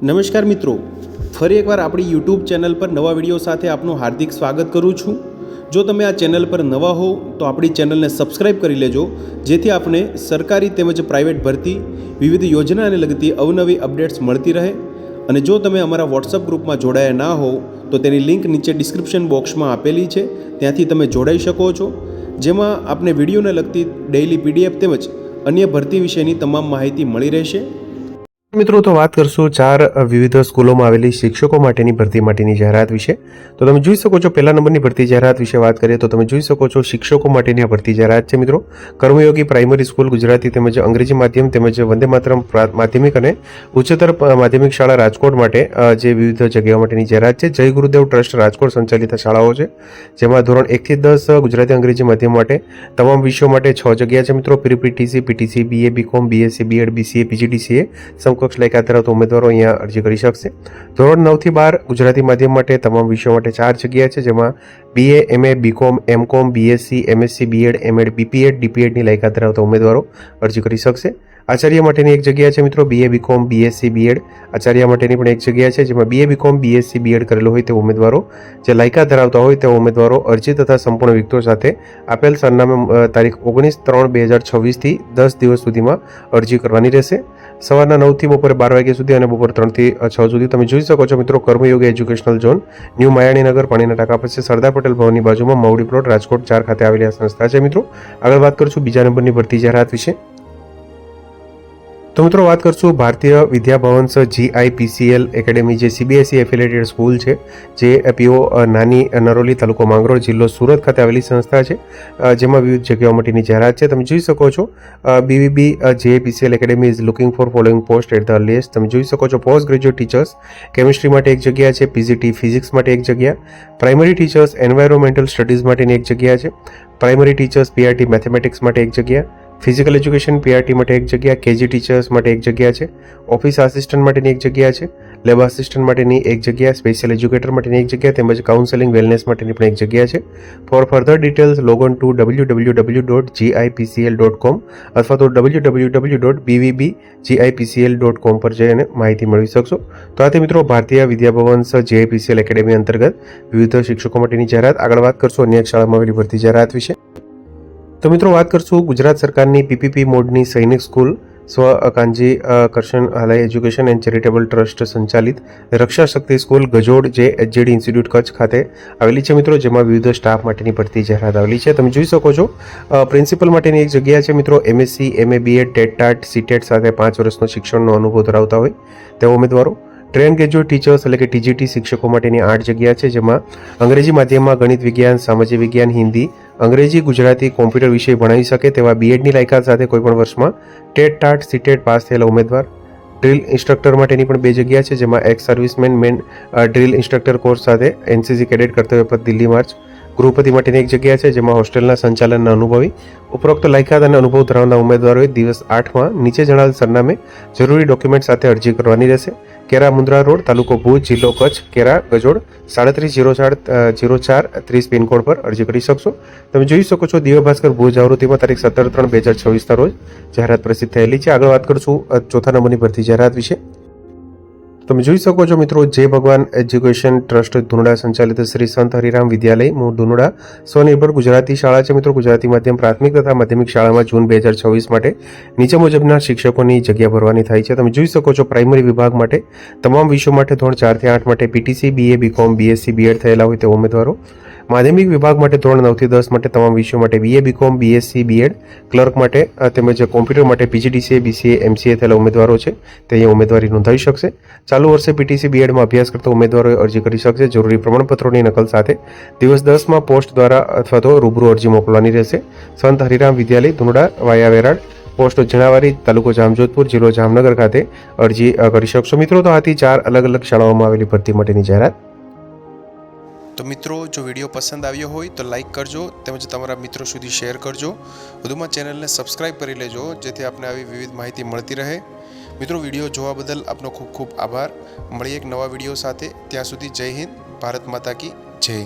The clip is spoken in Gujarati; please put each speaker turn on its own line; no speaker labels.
નમસ્કાર મિત્રો, ફરી એકવાર આપણી યુટ્યુબ ચેનલ પર નવા વિડીયો સાથે આપનું હાર્દિક સ્વાગત કરું છું। જો તમે આ ચેનલ પર નવા હો તો આપણી ચેનલને સબસ્ક્રાઇબ કરી લેજો, જેથી આપને સરકારી તેમજ પ્રાઇવેટ ભરતી વિવિધ યોજનાને લગતી અવનવી અપડેટ્સ મળતી રહે। અને જો તમે અમારા વોટ્સઅપ ગ્રુપમાં જોડાયા ના હો તો તેની લિંક નીચે ડિસ્ક્રિપ્શન બોક્સમાં આપેલી છે, ત્યાંથી તમે જોડાઈ શકો છો, જેમાં આપને વિડીયોને લગતી ડેઇલી પીડીએફ તેમજ અન્ય ભરતી વિશેની તમામ માહિતી મળી રહેશે।
મિત્રો તો વાત કરશું ચાર વિવિધ સ્કૂલોમાં આવેલી શિક્ષકો માટેની ભરતી માટેની જાહેરાત વિશે। તો તમે જોઈ શકો છો પહેલા નંબરની ભરતી જાહેરાત વિશે વાત કરીએ તો તમે જોઈ શકો છો શિક્ષકો માટેની આ ભરતી જાહેરાત છે મિત્રો। કર્મયોગી પ્રાઇમરી સ્કૂલ ગુજરાતી તેમજ અંગ્રેજી માધ્યમ તેમજ વંદે માતરમ માધ્યમિક અને ઉચ્ચતર માધ્યમિક શાળા રાજકોટ માટે જે વિવિધ જગ્યાઓ માટેની જાહેરાત છે। જય ગુરુદેવ ટ્રસ્ટ રાજકોટ સંચાલિત શાળાઓ છે, જેમાં ધોરણ 1 થી 10 ગુજરાતી અંગ્રેજી માધ્યમ માટે તમામ વિષયો માટે 6 જગ્યા છે મિત્રો। PTC, PTC, BA, BCom, BSc, BEd, BCA, PGDCA સમકક્ષ લાયકાત ધરાવતા ઉમેદવારો અહીંયા અરજી કરી શકશે। ધોરણ 9 થી 12 ગુજરાતી માધ્યમ માટે તમામ વિષયો માટે 4 જગ્યા છે, જેમાં BA, MA, BCom, MCom, BSc, MSc, BEd, MEd, BPEd, ડીપીએડની લાયકાત ધરાવતા ઉમેદવારો અરજી કરી શકશે। આચાર્ય માટેની એક જગ્યા છે મિત્રો, BA, BCom, BSc, B Ed Acharya માટેની પણ એક જગ્યા છે, જેમાં બીએ, બીકોમ, બીએસસી, બીએડ કરેલું હોય તેવા ઉમેદવારો જે લાયકાત ધરાવતા હોય તેવા ઉમેદવારો અરજી તથા સંપૂર્ણ વિગતો સાથે આપેલ સરનામે તારીખ 19/3/2026 થી 10 દિવસ સુધીમાં અરજી કરવાની રહેશે। સવારના 9 થી બપોરે 12 વાગ્યા સુધી અને બપોરે 3 થી 6 સુધી। તમે જોઈ શકો છો મિત્રો કર્મયોગી એજ્યુકેશનલ ઝોન, ન્યૂ માયાણીનગર, પાણીના ટાંકા પાસે સરદાર પટેલ ભવનની બાજુમાં મવડી પ્લોટ, રાજકોટ 4 ખાતે આવેલી આ સંસ્થા છે મિત્રો। આગળ વાત કરશું બીજા નંબરની ભરતી જાહેરાત વિશે। તો મિત્રો વાત કરશું ભારતીય વિદ્યાભવન્સ GIPCL એકેડેમી, જે CBSE એફિલિએટેડ સ્કૂલ છે, જે પીઓ નાની નરોલી, તાલુકો માંગરોળ, જિલ્લો સુરત ખાતે આવેલી સંસ્થા છે, જેમાં વિવિધ જગ્યાઓ માટેની જાહેરાત છે। તમે જોઈ શકો છો BVB GIPCL academy is looking for following post at the earliest. તમે જોઈ શકો છો પોસ્ટ ગ્રેજ્યુએટ ટીચર્સ કેમિસ્ટ્રી માટે એક જગ્યા છે, PGT ફિઝિક્સ માટે એક જગ્યા, પ્રાઇમરી ટીચર્સ એન્વાયરોમેન્ટલ સ્ટડીઝ માટેની એક જગ્યા છે, પ્રાઇમરી ટીચર્સ PRT મેથેમેટિક્સ માટે એક જગ્યા, ફિઝિકલ એજ્યુકેશન PRT માટે એક જગ્યા, KG ટીચર્સ માટે એક જગ્યા છે, ઓફિસ આસિસ્ટન્ટ માટેની એક જગ્યા છે, લેબ આસિસ્ટન્ટ માટેની એક જગ્યા, સ્પેશિયલ એજ્યુકેટર માટેની એક જગ્યા તેમજ કાઉન્સેલિંગ વેલનેસ માટેની પણ એક જગ્યા છે। Four further details log on two www.gipcl.com અથવા તો www.bvbgipcl.com પર જઈને માહિતી મેળવી શકશો। તો આથી મિત્રો ભારતીય વિદ્યાભવન્સ GIPCL એકેડેમી અંતર્ગત વિવિધ શિક્ષકો માટેની જાહેરાત। આગળ વાત કરશું અન્ય શાળામાં આવેલી ભરતી જાહેરાત વિશે। તો મિત્રો વાત કરશું ગુજરાત સરકારની PPP મોડની સૈનિક સ્કૂલ સ્વ Kanji Karshan Halai education and charitable trust સંચાલિત રક્ષા શક્તિ સ્કૂલ ગજોડ, જે HJD ઇન્સ્ટિટ્યૂટ કચ્છ ખાતે આવેલી છે મિત્રો, જેમાં વિવિધ સ્ટાફ માટેની ભરતી જાહેરાત આવેલી છે। તમે જોઈ શકો છો પ્રિન્સિપલ માટેની એક જગ્યા છે મિત્રો, MSc, MA, BEd, TET, TAT, CTET સાથે 5 વર્ષનો શિક્ષણનો અનુભવ ધરાવતા હોય તેવા ઉમેદવારો। ટ્રેન ગ્રેજ્યુએટ ટીચર્સ એટલે કે TGT શિક્ષકો માટેની 8 જગ્યા છે, જેમાં અંગ્રેજી માધ્યમમાં ગણિત વિજ્ઞાન, સામાજિક વિજ્ઞાન, હિન્દી, અંગ્રેજી, ગુજરાતી, કોમ્પ્યુટર વિષય ભણાવી શકે તેવા BEdની લાયકાત સાથે કોઈપણ વર્ષમાં ટેટ, ટાટ, CTET પાસ થયેલા ઉમેદવાર। ડ્રિલ ઇન્સ્ટ્રક્ટર માટેની પણ 2 જગ્યા છે, જેમાં ex serviceman man drill instructor course સાથે NCC cadet Kartavya Path Delhi March. ગૃહપતિ માટેની એક જગ્યા છે, જેમાં હોસ્ટેલના સંચાલનના અનુભવી ઉપરોક્ત લાયકાત અને અનુભવ ધરાવનાર ઉમેદવારોએ દિવસ 8માં નીચે જણાવેલ સરનામે જરૂરી ડોક્યુમેન્ટ સાથે અરજી કરવાની રહેશે। કેરા મુન્દ્રા રોડ, તાલુકો ભુજ, જિલ્લો કચ્છ, કેરા ગજોડ 370430 પિનકોડ પર અરજી કરી શકશો। તમે જોઈ શકો છો દિવ્ય ભાસ્કર ભુજ આવૃત્તિમાં તારીખ 17/3/2024 રોજ જાહેરાત પ્રસિદ્ધ થયેલી છે। આગળ વાત કરશું ચોથા નંબરની ભરતી જાહેરાત વિશે। તમે જોઈ શકો છો મિત્રો જય ભગવાન એજ્યુકેશન ટ્રસ્ટ ધુનડા સંચાલિત શ્રી સંત હરિરામ વિદ્યાલય મૂળ ધુનડા સ્વનિર્ભર ગુજરાતી શાળા છે મિત્રો। ગુજરાતી માધ્યમ પ્રાથમિક તથા માધ્યમિક શાળામાં જૂન 2026 માટે નીચે મુજબના શિક્ષકોની જગ્યા ભરવાની થાય છે। તમે જોઈ શકો છો પ્રાઇમરી વિભાગ માટે તમામ વિષયો માટે ધોરણ 4 થી 8 માટે PTC, BA, BCom, BSc, BEd થયેલા હોય તેવા ઉમેદવારો। માધ્યમિક વિભાગ માટે ધોરણ 9 થી 10 માટે તમામ વિષયો માટે BA, BCom, BSc, BEd, clerk માટે તેમજ કોમ્પ્યુટર માટે PGDCA, BCA, MCA થયેલા ઉમેદવારો છે તે અહીંયા ઉમેદવારી નોંધાવી શકશે। ચાલુ વર્ષે PTC, BEdમાં અભ્યાસ કરતા ઉમેદવારોએ અરજી કરી શકશે। જરૂરી પ્રમાણપત્રોની નકલ સાથે દિવસ 10માં પોસ્ટ દ્વારા અથવા તો રૂબરૂ અરજી મોકલવાની રહેશે। સંત હરિરામ વિદ્યાલય ધુનડા વાયા વેરાડ, પોસ્ટ જણાવારી, તાલુકો જામજોધપુર, જિલ્લો જામનગર ખાતે અરજી કરી શકશો મિત્રો। તો આથી 4 અલગ અલગ શાળાઓમાં આવેલી ભરતી માટેની જાહેરાત।
તો મિત્રો, જો વિડીયો પસંદ આવ્યો હોય તો લાઇક કરજો તેમજ તમારા મિત્રો સુધી શેર કરજો। વધુમાં ચેનલને સબસ્ક્રાઇબ કરી લેજો, જેથી આપને આવી વિવિધ માહિતી મળતી રહે। મિત્રો, વિડીયો જોવા બદલ આપનો ખૂબ ખૂબ આભાર। મળીએ એક નવા વિડીયો સાથે, ત્યાં સુધી જય હિન્દ, ભારત માતા કી જય।